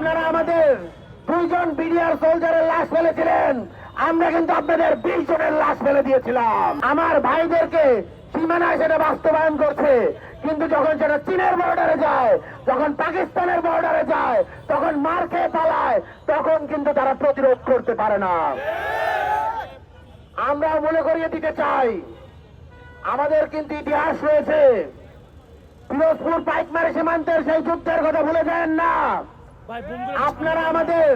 আপনারা আমাদের 2 জন বিডিআর সোলজারের লাশ ফেলেছিলেন, আমরা কিন্তু আপনাদের 20 জনের লাশ ফেলে দিয়েছিলাম। আমার ভাইদেরকে সীমানায় সেটা বাস্তবায়ন করছে, কিন্তু যখন সেটা চীনের বর্ডারে যায়, যখন পাকিস্তানের বর্ডারে যায়, তখন মার খেয়ে পালায়, তখন কিন্তু তারা প্রতিরোধ করতে পারে না। আমরা মনে করিয়ে দিতে চাই, আমাদের কিন্তু ইতিহাস রয়েছে। পিরোজপুর পাইকমারি সীমান্তের সেই যুদ্ধের কথা ভুলে যান না। আপনারা আমাদের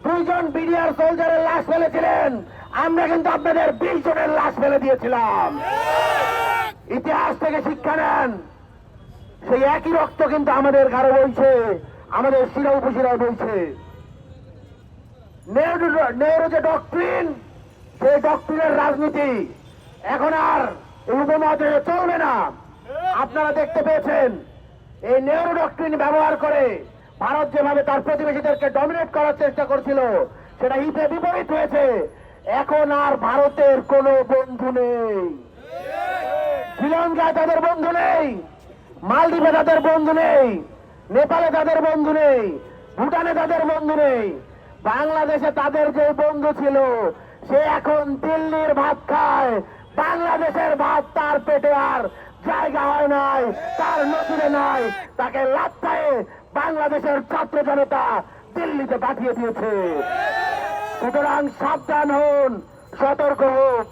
2 জন বিডিআর সোলজারের লাশ ফেলেছিলেন, আমরা কিন্তু আপনাদের 20 জনের লাশ ফেলে দিয়েছিলাম। ইতিহাস থেকে শিক্ষা নেন, সেই একই রক্ত কিন্তু আমাদের গাঢ় বইছে, আমাদের শিরা উপশিরায় বইছে। নেহরু যে ডক্ট্রিন, সেই ডক্ট্রিনের রাজনীতি এখন আর এই উপমহাদেশে চলবে না। আপনারা দেখতে পেয়েছেন, এই নেহরু ডক্ট্রিন ব্যবহার করে ভারত যেভাবে তার প্রতিবেশীদেরকে ডমিনেট করার চেষ্টা করছিল, সেটা হিতে বিপরীত হয়েছে। এখন আর ভারতের কোনো বন্ধু নেই। শ্রীলঙ্কায় তাদের বন্ধু নেই, মালদ্বীপে তাদের বন্ধু নেই, নেপালে তাদের বন্ধু নেই, ভুটানে তাদের বন্ধু নেই। বাংলাদেশে তাদের যে বন্ধু ছিল, সে এখন দিল্লির ভাত খায়। বাংলাদেশের ভাত তার পেটে আর জায়গা হয় নাই, তার নসিবে নাই। তাকে লাত্থায়ে বাংলাদেশের ছাত্র জনতা দিল্লিতে পাঠিয়ে দিয়েছে। সুতরাং সাবধান হন, সতর্ক হন।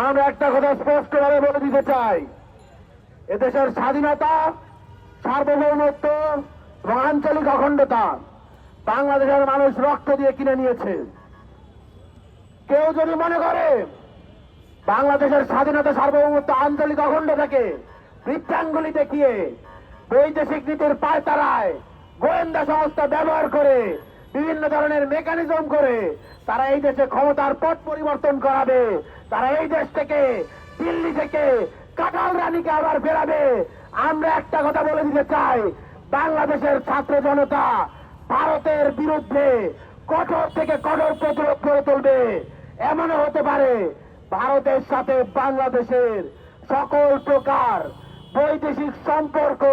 আমরা একটা কথা স্পষ্টভাবে বলে দিতে চাই, এদেশের স্বাধীনতা, সার্বভৌমত্ব এবং আঞ্চলিক অখণ্ডতা বাংলাদেশের মানুষ রক্ত দিয়ে কিনে নিয়েছে। কেউ যদি মনে করে বাংলাদেশের স্বাধীনতা, সার্বভৌমত্ব, আঞ্চলিক অখণ্ডতাকে বৃত্তাঙ্গুলি দেখিয়ে, বৈদেশিক নীতির পায়তারায়, গোয়েন্দা সংস্থা ব্যবহার করে, বিভিন্ন ধরনের মেকানিজম করে তারা এই দেশে ক্ষমতার পথ পরিবর্তন করাবে, তারা এই দেশ থেকে, দিল্লি থেকে কাঁঠাল রানীকে আবার ফেরাবে, আমরা একটা কথা বলে দিতে চাই, বাংলাদেশের ছাত্র জনতা ভারতের বিরুদ্ধে কঠোর থেকে কঠোর প্রতিরোধ করে তুলবে। এমনও হতে পারে ভারতের সাথে বাংলাদেশের সকল প্রকার বৈদেশিক সম্পর্ক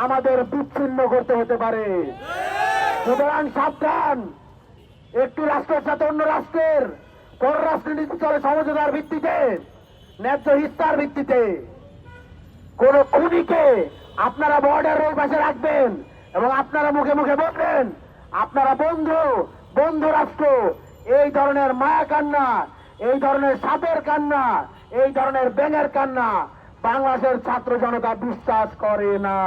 আমাদের বিচ্ছিন্ন করতে হতে পারে। সুতরাং সাবধান। একটি রাষ্ট্রের সাথে অন্য রাষ্ট্রের পররাষ্ট্রনীতি চলে সমঝোতার ভিত্তিতে, ন্যায্য হিস্সার ভিত্তিতে। কোন খুনিকে আপনারা বর্ডারের ওই পাশে রাখবেন এবং আপনারা মুখে মুখে বলবেন আপনারা বন্ধু, বন্ধু রাষ্ট্র। এই ধরনের মায়া কান্না, এই ধরনের সাপের কান্না, এই ধরনের ব্যাঙের কান্না বাংলাদেশের ছাত্র জনতা বিশ্বাস করে না।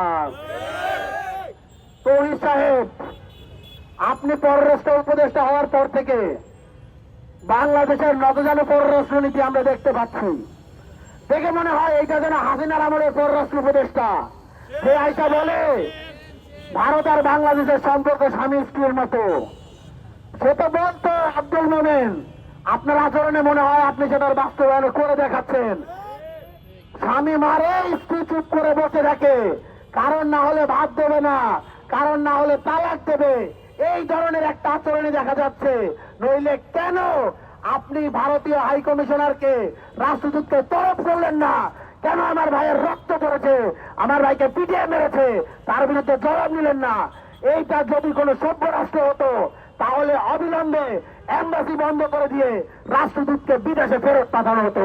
তৌহিদ সাহেব, আপনি পররাষ্ট্র উপদেষ্টা হওয়ার পর থেকে বাংলাদেশের নতজানু পররাষ্ট্র নীতি আমরা দেখতে পাচ্ছি। দেখে মনে হয় এইটা যেন হাসিনার আমলের পররাষ্ট্র উপদেষ্টা, যে আইসা বলে ভারত আর বাংলাদেশের সম্পর্ক স্বামী স্ত্রীর মতো। সে তো বলতো আব্দুল মোমেন, আপনার আচরণে মনে হয় আপনি সেটার বাস্তবায়ন করে দেখাচ্ছেন। স্বামী মারে, স্ত্রী চুপ করে বসে থাকে, কারণ না হলে ভাত দেবে না, কারণ না হলে তালাক দেবে। এই ধরনের একটা আচরণে দেখা যাচ্ছে। নইলে কেন আপনি ভারতীয় হাই কমিশনারকে, রাষ্ট্রদূতকে তরফ করলেন না? কেন আমার ভাইয়ের রক্ত পড়েছে, আমার ভাইকে পিটিয়ে মেরেছে, তার বিরুদ্ধে জবাব নিলেন না? এইটা যদি কোনো সভ্য রাষ্ট্র হতো, তাহলে অবিলম্বে এম্বাসি বন্ধ করে দিয়ে রাষ্ট্রদূতকে বিদেশে ফেরত পাঠানো হতো।